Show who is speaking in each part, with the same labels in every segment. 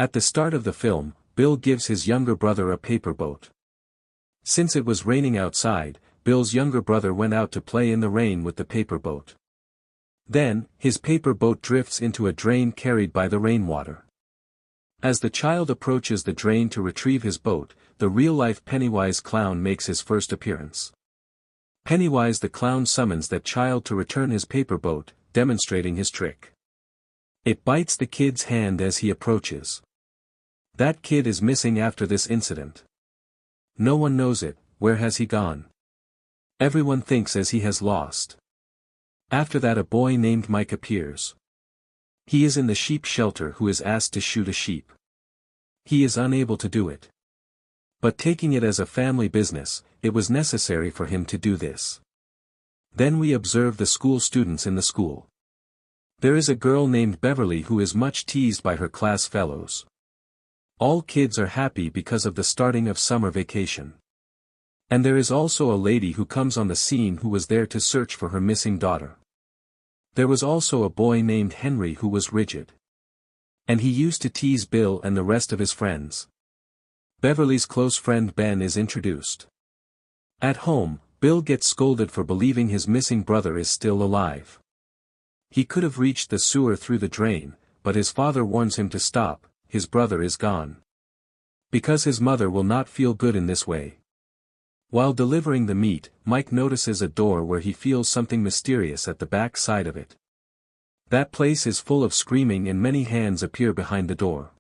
Speaker 1: At the start of the film, Bill gives his younger brother a paper boat. Since it was raining outside, Bill's younger brother went out to play in the rain with the paper boat. Then, his paper boat drifts into a drain carried by the rainwater. As the child approaches the drain to retrieve his boat, the real-life Pennywise clown makes his first appearance. Pennywise the clown summons that child to return his paper boat, demonstrating his trick. It bites the kid's hand as he approaches. That kid is missing after this incident. No one knows it. Where has he gone? Everyone thinks as he has lost. After that, a boy named Mike appears. He is in the sheep shelter who is asked to shoot a sheep. He is unable to do it. But taking it as a family business, it was necessary for him to do this. Then we observe the school students in the school. There is a girl named Beverly who is much teased by her class fellows. All kids are happy because of the starting of summer vacation. And there is also a lady who comes on the scene who was there to search for her missing daughter. There was also a boy named Henry who was rigid. And he used to tease Bill and the rest of his friends. Beverly's close friend Ben is introduced. At home, Bill gets scolded for believing his missing brother is still alive. He could have reached the sewer through the drain, but his father warns him to stop. His brother is gone. Because his mother will not feel good in this way. While delivering the meat, Mike notices a door where he feels something mysterious at the back side of it. That place is full of screaming and many hands appear behind the door.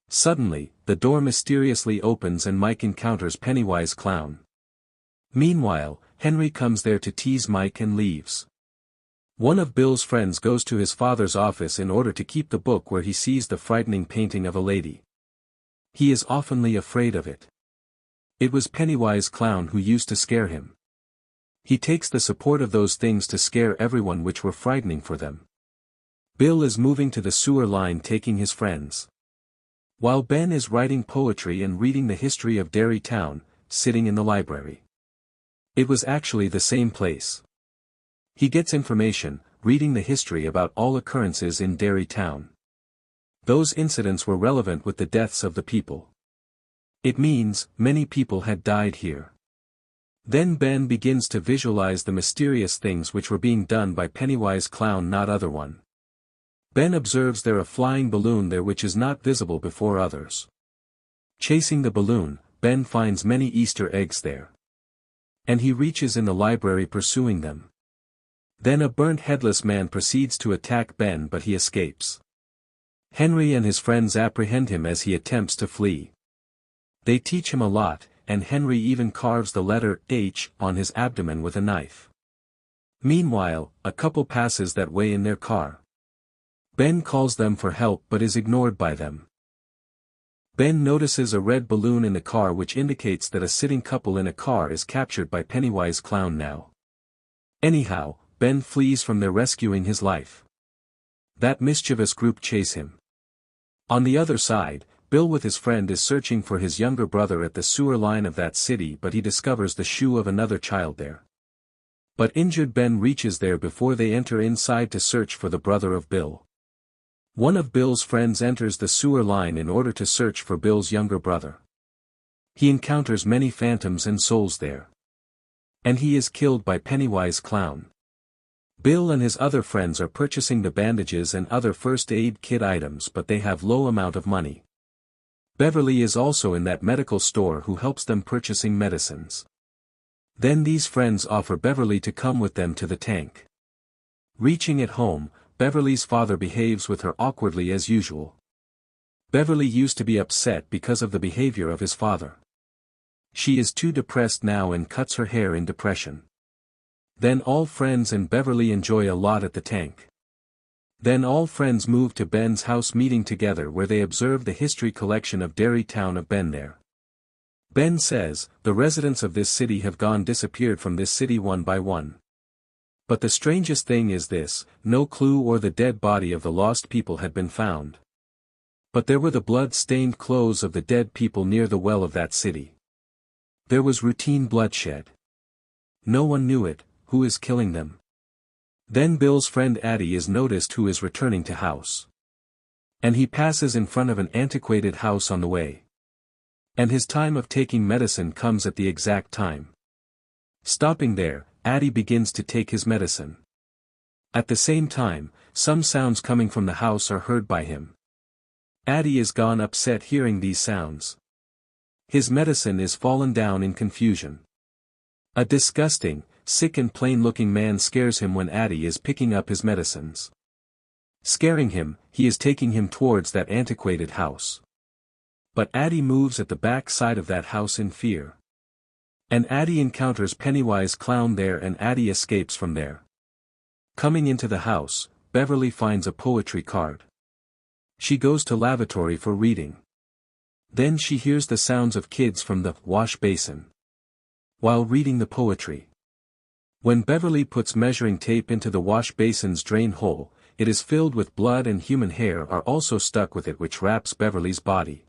Speaker 1: Suddenly, the door mysteriously opens and Mike encounters Pennywise Clown. Meanwhile, Henry comes there to tease Mike and leaves. One of Bill's friends goes to his father's office in order to keep the book where he sees the frightening painting of a lady. He is awfully afraid of it. It was Pennywise Clown who used to scare him. He takes the support of those things to scare everyone which were frightening for them. Bill is moving to the sewer line taking his friends. While Ben is writing poetry and reading the history of Derry Town, sitting in the library. It was actually the same place. He gets information, reading the history about all occurrences in Derry Town. Those incidents were relevant with the deaths of the people. It means, many people had died here. Then Ben begins to visualize the mysterious things which were being done by Pennywise Clown, not other one. Ben observes there a flying balloon there which is not visible before others. Chasing the balloon, Ben finds many Easter eggs there. And he reaches in the library pursuing them. Then a burnt headless man proceeds to attack Ben but he escapes. Henry and his friends apprehend him as he attempts to flee. They teach him a lot, and Henry even carves the letter H on his abdomen with a knife. Meanwhile, a couple passes that way in their car. Ben calls them for help but is ignored by them. Ben notices a red balloon in the car which indicates that a sitting couple in a car is captured by Pennywise Clown now. Anyhow, Ben flees from there rescuing his life. That mischievous group chase him. On the other side, Bill with his friend is searching for his younger brother at the sewer line of that city but he discovers the shoe of another child there. But injured Ben reaches there before they enter inside to search for the brother of Bill. One of Bill's friends enters the sewer line in order to search for Bill's younger brother. He encounters many phantoms and souls there. And he is killed by Pennywise Clown. Bill and his other friends are purchasing the bandages and other first aid kit items but they have low amount of money. Beverly is also in that medical store who helps them purchasing medicines. Then these friends offer Beverly to come with them to the tank. Reaching at home, Beverly's father behaves with her awkwardly as usual. Beverly used to be upset because of the behavior of his father. She is too depressed now and cuts her hair in depression. Then all friends and Beverly enjoy a lot at the tank. Then all friends move to Ben's house meeting together where they observe the history collection of Derry Town of Ben there. Ben says, the residents of this city have gone disappeared from this city one by one. But the strangest thing is this, no clue or the dead body of the lost people had been found. But there were the blood-stained clothes of the dead people near the well of that city. There was routine bloodshed. No one knew it, who is killing them. Then Bill's friend Addie is noticed who is returning to house. And he passes in front of an antiquated house on the way. And his time of taking medicine comes at the exact time. Stopping there, Addie begins to take his medicine. At the same time, some sounds coming from the house are heard by him. Addie is gone upset hearing these sounds. His medicine is fallen down in confusion. A disgusting, sick and plain-looking man scares him when Addie is picking up his medicines. Scaring him, he is taking him towards that antiquated house. But Addie moves at the back side of that house in fear. And Addie encounters Pennywise Clown there and Addie escapes from there. Coming into the house, Beverly finds a poetry card. She goes to lavatory for reading. Then she hears the sounds of kids from the wash basin. While reading the poetry. When Beverly puts measuring tape into the wash basin's drain hole, it is filled with blood and human hair are also stuck with it, which wraps Beverly's body.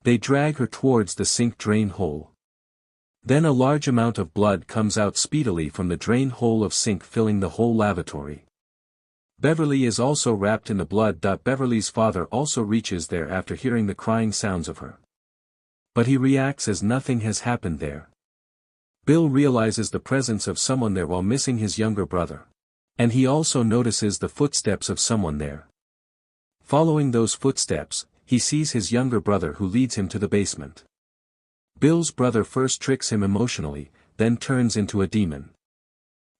Speaker 1: They drag her towards the sink drain hole. Then a large amount of blood comes out speedily from the drain hole of sink, filling the whole lavatory. Beverly is also wrapped in the blood. Beverly's father also reaches there after hearing the crying sounds of her. But he reacts as nothing has happened there. Bill realizes the presence of someone there while missing his younger brother. And he also notices the footsteps of someone there. Following those footsteps, he sees his younger brother who leads him to the basement. Bill's brother first tricks him emotionally, then turns into a demon.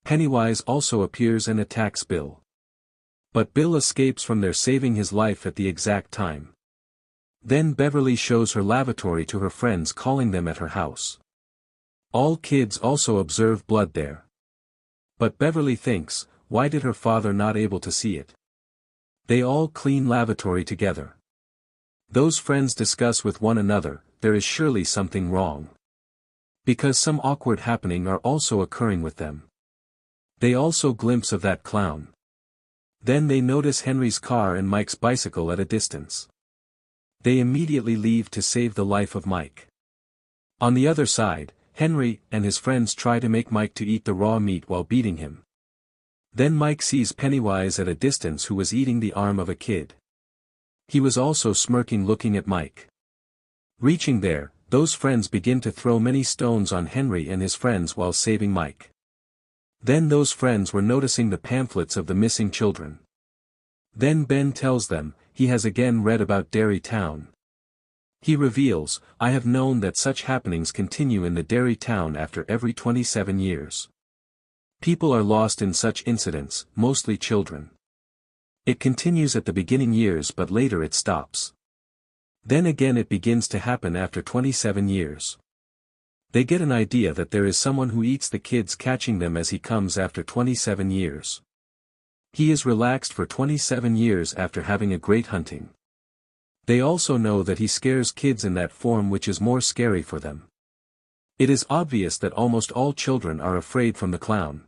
Speaker 1: Pennywise also appears and attacks Bill. But Bill escapes from there, saving his life at the exact time. Then Beverly shows her lavatory to her friends, calling them at her house. All kids also observe blood there. But Beverly thinks, why did her father not able to see it? They all clean lavatory together. Those friends discuss with one another, there is surely something wrong. Because some awkward happening are also occurring with them. They also glimpse of that clown. Then they notice Henry's car and Mike's bicycle at a distance. They immediately leave to save the life of Mike. On the other side, Henry and his friends try to make Mike to eat the raw meat while beating him. Then Mike sees Pennywise at a distance, who was eating the arm of a kid. He was also smirking, looking at Mike. Reaching there, those friends begin to throw many stones on Henry and his friends while saving Mike. Then those friends were noticing the pamphlets of the missing children. Then Ben tells them, he has again read about Dairy Town. He reveals, I have known that such happenings continue in the Dairy Town after every 27 years. People are lost in such incidents, mostly children. It continues at the beginning years, but later it stops. Then again it begins to happen after 27 years. They get an idea that there is someone who eats the kids, catching them as he comes after 27 years. He is relaxed for 27 years after having a great hunting. They also know that he scares kids in that form, which is more scary for them. It is obvious that almost all children are afraid from the clown.